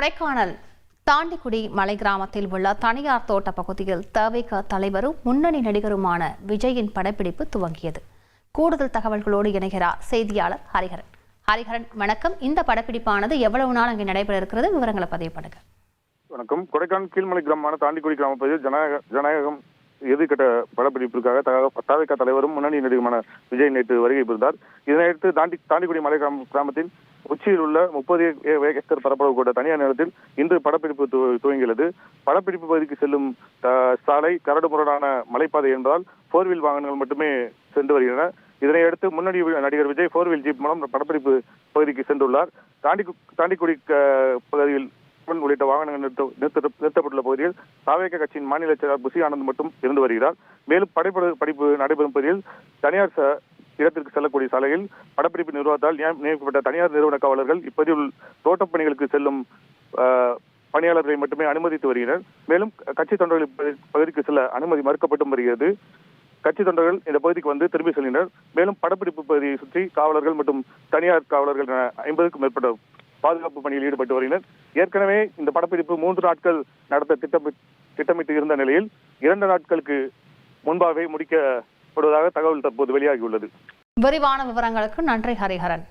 கொடைக்கானல் தாண்டிக்குடி மலை கிராமத்தில் உள்ள தனியார் தோட்ட பகுதியில் தவிக தலைவரும் முன்னணி நடிகருமான விஜயின் படப்பிடிப்பு துவங்கியது. கூடுதல் தகவல்களோடு இணைகிறார் செய்தியாளர் ஹரிஹரன். ஹரிஹரன், வணக்கம். இந்த படப்பிடிப்பானது எவ்வளவு நாள் அங்கே நடைபெற இருக்கிறது? விவரங்களை பதிவு பண்ணுங்க. வணக்கம். கொடைக்கானல் கீழ்மலை கிராமமான தாண்டிக்குடி கிராம பகுதியில் ஜனநாயகம் எதிர்கட்ட படப்பிடிப்பிற்காக தவிக தலைவரும் முன்னணி நடிகருமான விஜய் நேற்று வருகை புரிந்தார். இதனையடுத்து தாண்டிக்குடி மலை கிராமத்தின் உச்சியில் உள்ள 30 ஏக்கர் பரப்பளவு கொண்ட தனியார் நிலத்தில் இன்று படப்பிடிப்பு துவங்கியுள்ளது. படப்பிடிப்பு பகுதிக்கு செல்லும் சாலை கரடுமுரடான மலைப்பாதை என்பதால் 4-வீல் வாகனங்கள் மட்டுமே சென்று வருகின்றன. இதனையடுத்து முன்னணி நடிகர் விஜய் 4-வீல் ஜீப் மூலம் படப்பிடிப்பு பகுதிக்கு சென்றுள்ளார். தாண்டிக்குடி பகுதியில் உள்ளிட்ட வாகனங்கள் நிறுத்தப்பட்டுள்ள பகுதியில் தவிக கட்சியின் மாநில செயலாளர் புசி ஆனந்த் மட்டும் இருந்து வருகிறார். மேலும் படப்பிடிப்பு நடைபெறும் பகுதியில் தனியார் இடத்திற்கு செல்லக்கூடிய சாலையில் படப்பிடிப்பு நிர்வாகத்தால் நியமிக்கப்பட்ட தனியார் நிறுவன காவலர்கள் இப்பகுதியில் தோட்டப் பணிகளுக்கு செல்லும் பணியாளர்களை மட்டுமே அனுமதித்து வருகின்றனர். மேலும் கட்சி தொண்டர்கள் பகுதிக்கு செல்ல அனுமதி மறுக்கப்பட்டும் வருகிறது. கட்சி தொண்டர்கள் இந்த பகுதிக்கு வந்து திரும்பி செல்கின்றனர். மேலும் படப்பிடிப்பு பகுதியை சுற்றி காவலர்கள் மற்றும் தனியார் காவலர்கள் 50க்கும் மேற்பட்ட பாதுகாப்பு பணியில் ஈடுபட்டு வருகின்றனர். ஏற்கனவே இந்த படப்பிடிப்பு 3 நாட்கள் நடத்த திட்டமிட்டு இருந்த நிலையில் 2 நாட்களுக்கு முன்பாகவே முடிக்கப்படுவதாக தகவல் தற்போது வெளியாகியுள்ளது. விரிவான விவரங்களுக்கு நன்றி ஹரிஹரன்.